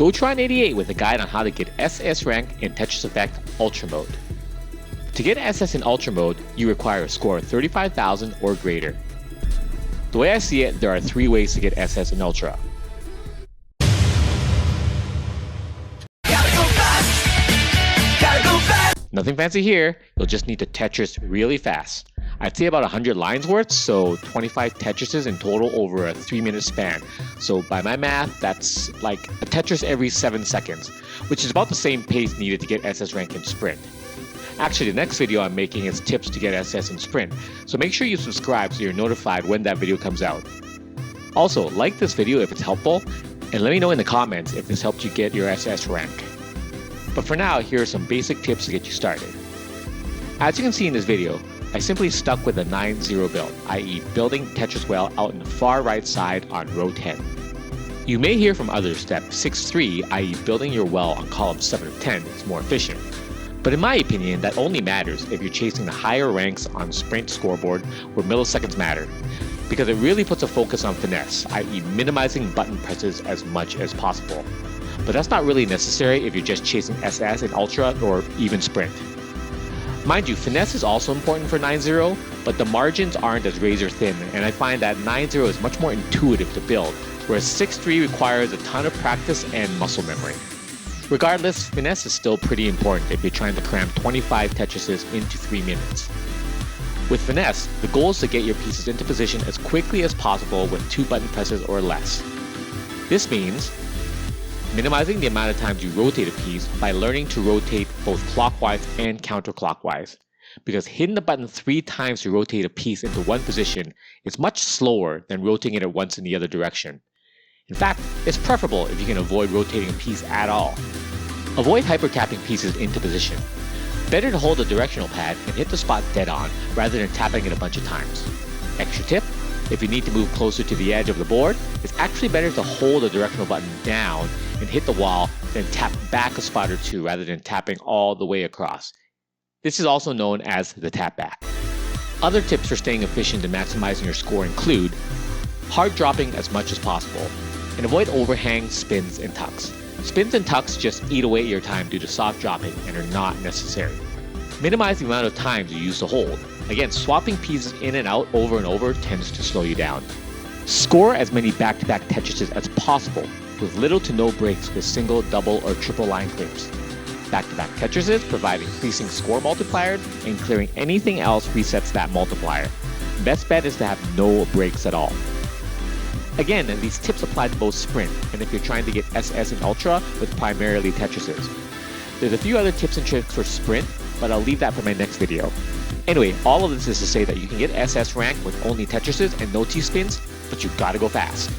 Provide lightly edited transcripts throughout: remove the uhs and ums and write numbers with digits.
go try an 88 with a guide on how to get SS rank in Tetris Effect Ultra mode. To get SS in Ultra mode, you require a score of 35,000 or greater. The way I see it, there are 3 ways to get SS in Ultra. Nothing fancy here, you'll just need to Tetris really fast. I'd say about 100 lines worth, so 25 Tetrises in total over a 3-minute span. So by my math, that's like a Tetris every 7 seconds, which is about the same pace needed to get SS rank in Sprint. Actually, the next video I'm making is tips to get SS in Sprint, so make sure you subscribe so you're notified when that video comes out. Also, like this video if it's helpful, and let me know in the comments if this helped you get your SS rank. But for now, here are some basic tips to get you started. As you can see in this video, I simply stuck with a 9-0 build, i.e. building Tetris well out in the far right side on row 10. You may hear from others that 6-3, i.e. building your well on column 7 of 10 is more efficient. But in my opinion, that only matters if you're chasing the higher ranks on Sprint scoreboard where milliseconds matter, because it really puts a focus on finesse, i.e. minimizing button presses as much as possible. But that's not really necessary if you're just chasing SS in Ultra or even Sprint. Mind you, finesse is also important for 9-0, but the margins aren't as razor thin, and I find that 9-0 is much more intuitive to build, whereas 6-3 requires a ton of practice and muscle memory. Regardless, finesse is still pretty important if you're trying to cram 25 Tetrises into 3 minutes. With finesse, the goal is to get your pieces into position as quickly as possible with 2 button presses or less. This means minimizing the amount of times you rotate a piece by learning to rotate both clockwise and counterclockwise, because hitting the button 3 times to rotate a piece into one position is much slower than rotating it at once in the other direction. In fact, it's preferable if you can avoid rotating a piece at all. Avoid hyper-tapping pieces into position. Better to hold the directional pad and hit the spot dead on rather than tapping it a bunch of times. Extra tip: if you need to move closer to the edge of the board, it's actually better to hold the directional button down and hit the wall, then tap back a spot or 2 rather than tapping all the way across. This is also known as the tap back. Other tips for staying efficient and maximizing your score include hard dropping as much as possible, and avoid overhang, spins, and tucks. Spins and tucks just eat away at your time due to soft dropping and are not necessary. Minimize the amount of times you use to hold. Again, swapping pieces in and out over and over tends to slow you down. Score as many back-to-back Tetrises as possible, with little to no breaks with single, double, or triple line clears. Back-to-back Tetrises provide increasing score multipliers, and clearing anything else resets that multiplier. Best bet is to have no breaks at all. Again, these tips apply to both Sprint, and if you're trying to get SS in Ultra with primarily Tetrises. There's a few other tips and tricks for Sprint, but I'll leave that for my next video. Anyway, all of this is to say that you can get SS rank with only Tetrises and no T-spins, but you gotta go fast.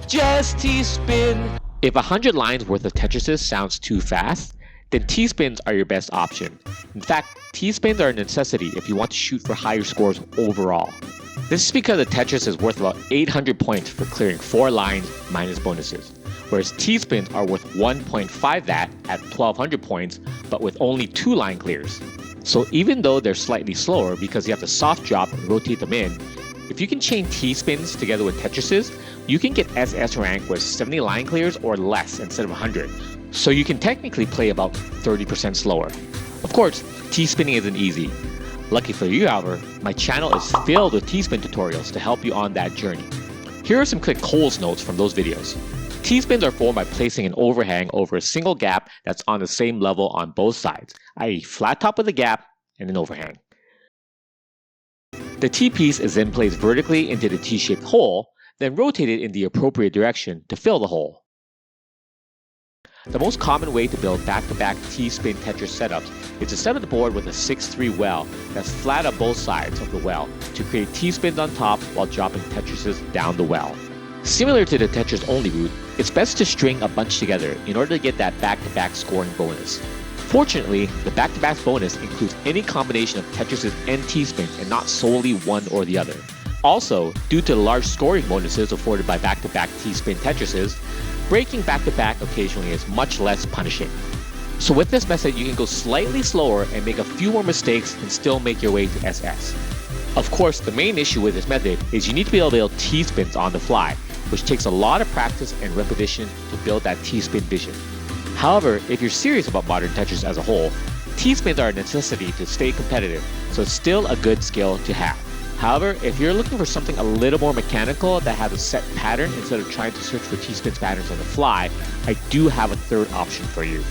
Just T-spin! If 100 lines worth of Tetrises sounds too fast, then T-spins are your best option. In fact, T-spins are a necessity if you want to shoot for higher scores overall. This is because a Tetris is worth about 800 points for clearing 4 lines minus bonuses, whereas T-spins are worth 1.5 that at 1200 points, but with only 2 line clears. So even though they're slightly slower because you have to soft drop and rotate them in, if you can chain T-spins together with Tetrises, you can get SS rank with 70 line clears or less instead of 100, so you can technically play about 30% slower. Of course, T-spinning isn't easy. Lucky for you, however, my channel is filled with T-spin tutorials to help you on that journey. Here are some quick Coles notes from those videos. T-spins are formed by placing an overhang over a single gap that's on the same level on both sides, i.e. flat top with a gap and an overhang. The T-piece is then placed vertically into the T-shaped hole, then rotated in the appropriate direction to fill the hole. The most common way to build back-to-back T-spin Tetris setups is to set up the board with a 6-3 well that's flat on both sides of the well to create T-spins on top while dropping Tetrises down the well. Similar to the Tetris Only route, it's best to string a bunch together in order to get that back-to-back scoring bonus. Fortunately, the back-to-back bonus includes any combination of Tetrises and T-spins and not solely one or the other. Also, due to the large scoring bonuses afforded by back-to-back T-spin Tetrises, breaking back-to-back occasionally is much less punishing. So with this method, you can go slightly slower and make a few more mistakes and still make your way to SS. Of course, the main issue with this method is you need to be able to build T-spins on the fly, which takes a lot of practice and repetition to build that T-spin vision. However, if you're serious about modern Tetris as a whole, T-spins are a necessity to stay competitive, so it's still a good skill to have. However, if you're looking for something a little more mechanical that has a set pattern instead of trying to search for T-spins patterns on the fly, I do have a third option for you.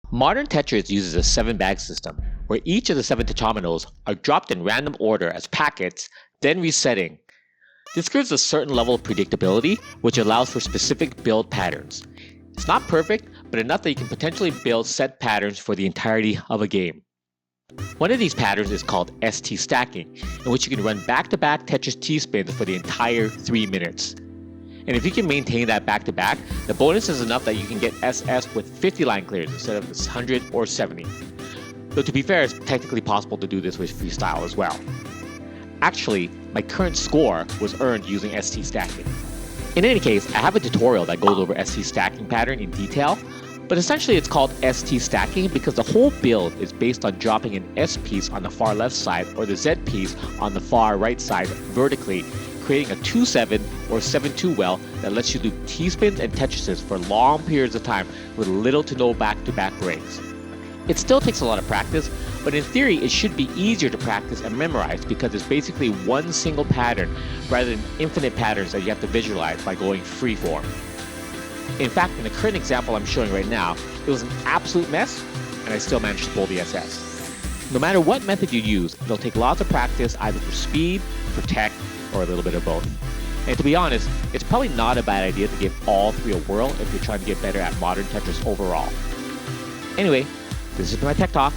Modern Tetris uses a 7-bag system, where each of the 7 tetrominoes are dropped in random order as packets, then resetting. This gives a certain level of predictability, which allows for specific build patterns. It's not perfect, but enough that you can potentially build set patterns for the entirety of a game. One of these patterns is called ST stacking, in which you can run back-to-back Tetris T-spins for the entire 3 minutes. And if you can maintain that back-to-back, the bonus is enough that you can get SS with 50 line clears instead of 100 or 70. Though to be fair, it's technically possible to do this with Freestyle as well. Actually, my current score was earned using ST stacking. In any case, I have a tutorial that goes over ST stacking pattern in detail, but essentially it's called ST stacking because the whole build is based on dropping an S piece on the far left side or the Z piece on the far right side vertically, creating a 2-7 or 7-2 well that lets you loop T-spins and Tetrises for long periods of time with little to no back-to-back breaks. It still takes a lot of practice, but in theory it should be easier to practice and memorize because it's basically one single pattern rather than infinite patterns that you have to visualize by going freeform. In fact, in the current example I'm showing right now, it was an absolute mess, and I still managed to pull the SS. No matter what method you use, it'll take lots of practice either for speed, for tech, or a little bit of both. And to be honest, it's probably not a bad idea to give all 3 a whirl if you're trying to get better at modern Tetris overall. Anyway, this has been my Tech Talk.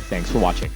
Thanks for watching.